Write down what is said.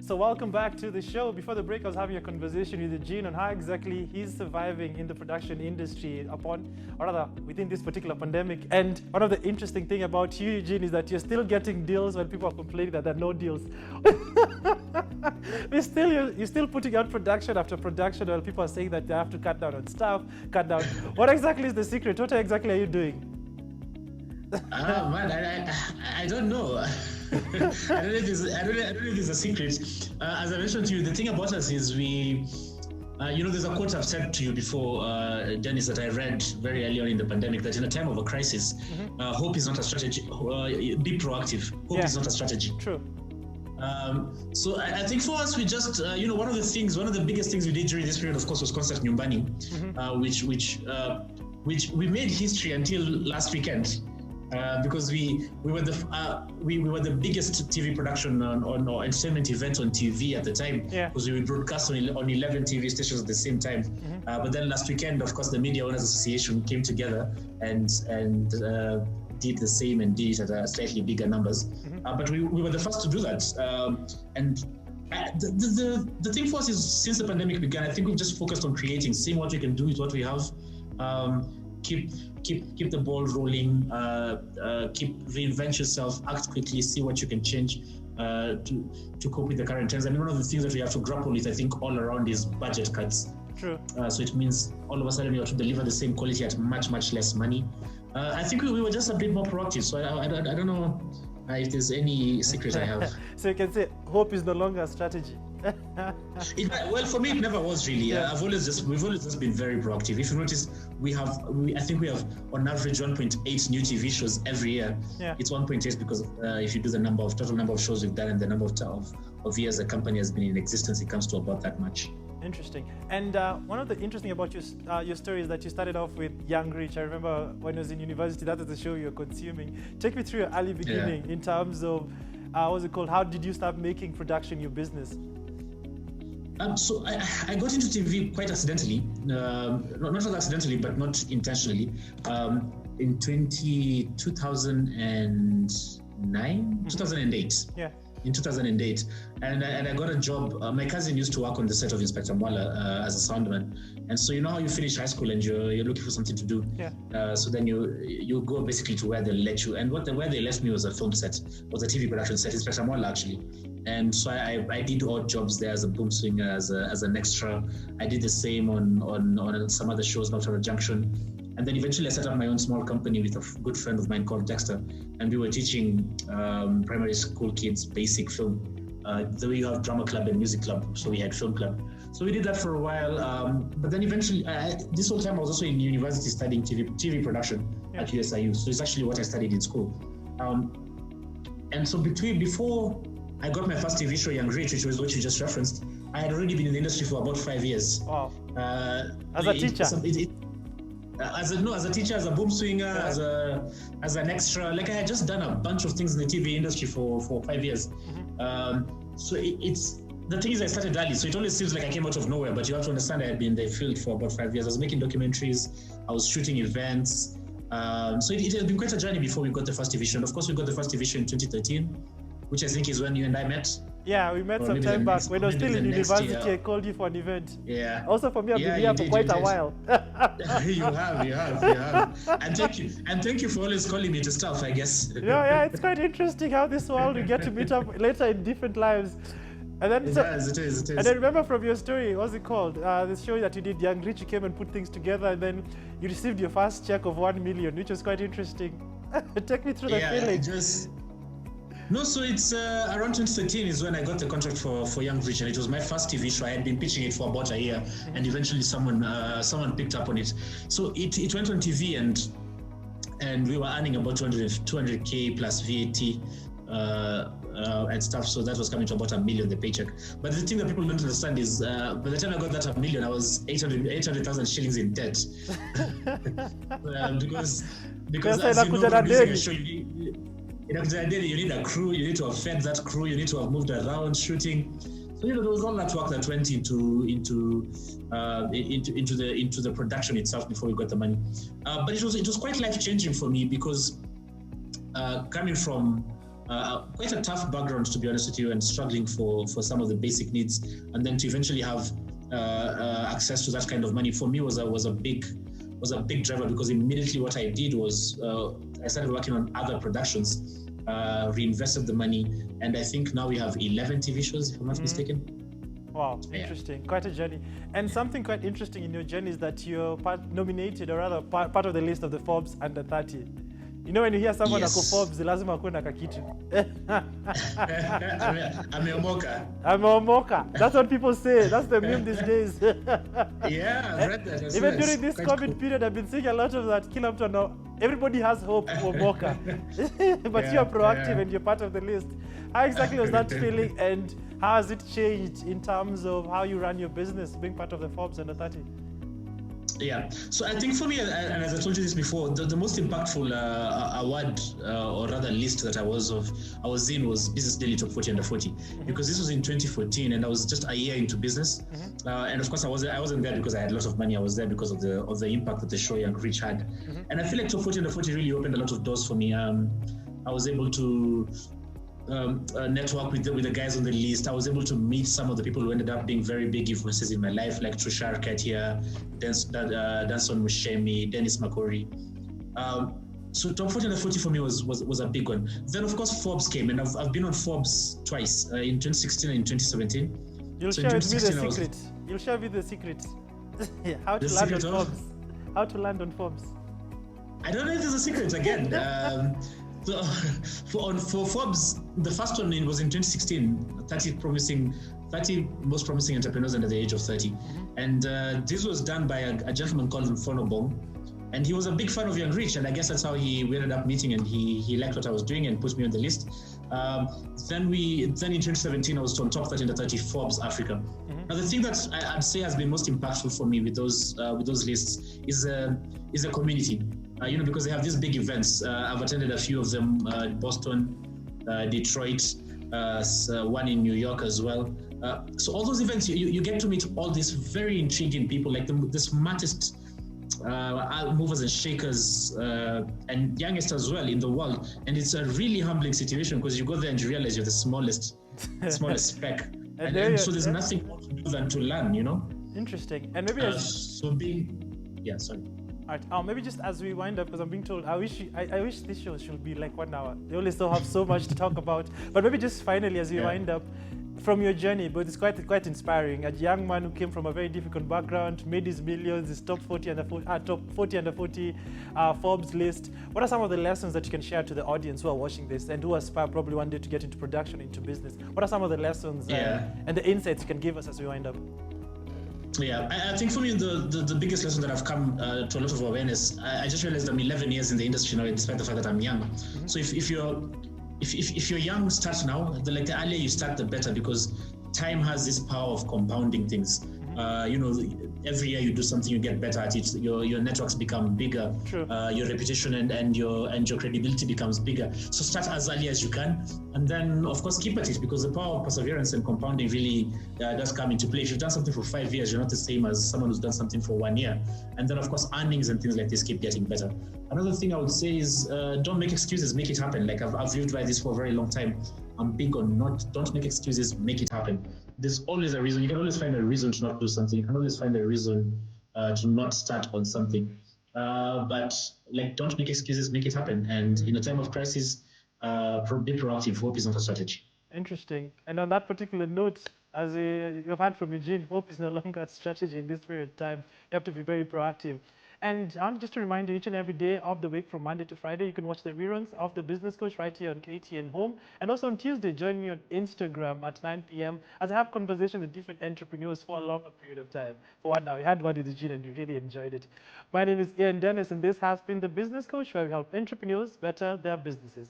So welcome back to the show. Before the break, I was having a conversation with Eugene on how exactly he's surviving in the production industry within this particular pandemic. And one of the interesting things about you, Eugene, is that you're still getting deals when people are complaining that there are no deals. You're still putting out production after production while people are saying that they have to cut down on staff, cut down. What exactly is the secret? What exactly are you doing? Man, I don't know. I don't know if it's a secret. As I mentioned to you, the thing about us is we, there's a quote I've said to you before, Dennis, that I read very early on in the pandemic, that in a time of a crisis, hope is not a strategy. Be proactive. Hope is not a strategy. True. So I think for us, we just, one of the biggest things we did during this period, of course, was Concert Nyumbani, which we made history until last weekend. Because we were the biggest TV production or entertainment event on TV at the time, because we would broadcast on 11 TV stations at the same time. But then last weekend, of course, the Media Owners Association came together and did the same and did it at slightly bigger numbers. But we were the first to do that. The thing for us is, since the pandemic began, I think we've just focused on creating, seeing what we can do with what we have. Keep the ball rolling, reinvent yourself, act quickly, see what you can change to cope with the current trends. I mean, one of the things that we have to grapple with, I think, all around is budget cuts. True. So it means all of a sudden we have to deliver the same quality at much, much less money. I think we were just a bit more proactive. So I don't know if there's any secret I have. So you can say hope is no longer a strategy. Well, for me, it never was really. We've always just been very proactive. If you notice, I think we have on average 1.8 new TV shows every year. It's 1.8 because if you do the total number of shows we've done and the number of years the company has been in existence, it comes to about that much. Interesting. And one of the interesting about your story is that you started off with Young Rich. I remember when I was in university, that was the show you were consuming. Take me through your early beginning in terms of what's it called? How did you start making production your business? So I got into TV quite accidentally, not accidentally, but not intentionally. In 2008. Yeah. In 2008, and I got a job. My cousin used to work on the set of Inspector Mwala as a soundman, and so you know how you finish high school and you're looking for something to do. So then you go basically to where they let you, and where they left me was a film set, was a TV production set, Inspector Mwala actually. And so I did odd jobs there as a boom swinger, as an extra. I did the same on some other shows, not on a junction. And then eventually I set up my own small company with a good friend of mine called Dexter. And we were teaching primary school kids basic film. The way you have drama club and music club. So we had film club. So we did that for a while. But then eventually, this whole time I was also in university studying TV production at USIU. So it's actually what I studied in school. And so before I got my first TV show, Young Rich, which was what you just referenced, I had already been in the industry for about 5 years. Wow. As a teacher? As a teacher, as a boom swinger, as an extra. Like I had just done a bunch of things in the TV industry for 5 years. So it's the thing is I started early, so it always seems like I came out of nowhere. But you have to understand I had been in the field for about 5 years. I was making documentaries, I was shooting events. So it had been quite a journey before we got the first TV show. And of course, we got the first TV show in 2013, which I think is when you and I met. Yeah, we met some time back. When I was still in university, I called you for an event. Yeah. Also for me, I've been here for quite a while. You have. And thank you for always calling me to stuff, I guess. Yeah, it's quite interesting how this world we get to meet up later in different lives. And then it is. And I remember from your story, what's it called? The show that you did, Young Rich, you came and put things together, and then you received your first check of 1 million, which was quite interesting. Take me through the feeling. No, so it's around 2013 is when I got the contract for Young Rich, and it was my first TV show. I had been pitching it for about a year, and eventually someone picked up on it. So it went on TV, and we were earning about 200K plus VAT and stuff. So that was coming to about $1 million, the paycheck. But the thing that people don't understand is by the time I got that $1 million, I was 800,000 shillings in debt. because as you know, producing a show, you need a crew, you need to have fed that crew, you need to have moved around shooting. So there was all that work that went into the production itself before we got the money. But it was quite life changing for me because coming from quite a tough background, to be honest with you, and struggling for some of the basic needs, and then to eventually have access to that kind of money for me was a big driver, because immediately what I did was I started working on other productions, reinvested the money, and I think now we have 11 TV shows, if I'm not mistaken. Wow, interesting. Quite a journey. And something quite interesting in your journey is that you're nominated, or rather part of the list of the Forbes under 30. You know, when you hear someone ako Forbes, lazima akuwe na kakitu. Ameomoka. That's what people say. That's the meme these days. Yeah, I've read that. Even during this COVID period, I've been seeing a lot of that. Kila mtu know. Everybody has hope for Moka. But you're proactive and you're part of the list. How exactly was that feeling, and how has it changed in terms of how you run your business, being part of the Forbes under 30? Yeah, so I think for me, and as I told you this before, the most impactful award, or rather list that I was in was Business Daily Top 40 Under 40, because this was in 2014, and I was just a year into business. And of course, I wasn't there because I had a lot of money. I was there because of the impact that the show Young Rich had. And I feel like Top 40 Under 40 really opened a lot of doors for me. I was able to network with the guys on the list. I was able to meet some of the people who ended up being very big influences in my life, like Tushar Katia, Danson Mushemi, Dennis Makori. So Top 40 Under 40 for me was a big one. Then of course Forbes came, and I've been on Forbes twice, in 2016 and in 2017. You'll share with me the secret. You'll share with the secret. How to land on Forbes. How to land on Forbes. I don't know if there's a secret again. So for Forbes, the first one was in 2016, 30 most promising entrepreneurs under the age of 30. And this was done by a gentleman called Mfono Bong. And he was a big fan of Young Rich, and I guess that's how we ended up meeting, and he liked what I was doing and put me on the list. Then in 2017, I was on top 30 under 30 Forbes Africa. Now the thing that I'd say has been most impactful for me with those lists is the community. Because they have these big events. I've attended a few of them, Boston, Detroit, one in New York as well. So all those events, you get to meet all these very intriguing people, like the smartest movers and shakers, and youngest as well in the world. And it's a really humbling situation, because you go there and you realize you're the smallest speck. and so there's nothing more to do than to learn, Interesting. And maybe sorry. All right. Maybe just as we wind up, because I'm being told, I wish this show should be like 1 hour. They only still have so much to talk about. But maybe just finally, as we wind up, from your journey, but it's quite inspiring. A young man who came from a very difficult background, made his millions, his top 40 under 40 Forbes list. What are some of the lessons that you can share to the audience who are watching this and who aspire probably one day to get into production, into business? What are some of the lessons and the insights you can give us as we wind up? Yeah, I think for me, the biggest lesson that I've come to a lot of awareness, I just realized I'm 11 years in the industry now, despite the fact that I'm young. So if you're young, start now. The earlier you start, the better, because time has this power of compounding things. Every year you do something, you get better at it. Your networks become bigger. Your reputation and your credibility becomes bigger. So start as early as you can, and then of course keep at it, because the power of perseverance and compounding really does come into play. If you've done something for 5 years, you're not the same as someone who's done something for 1 year. And then of course earnings and things like this keep getting better. Another thing I would say is don't make excuses, make it happen. Like I've lived by this for a very long time. I'm big on don't make excuses, make it happen. There's always a reason. You can always find a reason to not do something. You can always find a reason to not start on something. But don't make excuses, make it happen. And in a time of crisis, be proactive. Hope is not a strategy. Interesting. And on that particular note, as you've heard from Eugene, hope is no longer a strategy in this period of time. You have to be very proactive. And just to remind you, each and every day of the week from Monday to Friday, you can watch the reruns of The Business Coach right here on KTN Home. And also on Tuesday, join me on Instagram at 9 p.m. as I have conversations with different entrepreneurs for a longer period of time. For 1 hour, we had one with Eugene and we really enjoyed it. My name is Ian Dennis, and this has been The Business Coach, where we help entrepreneurs better their businesses.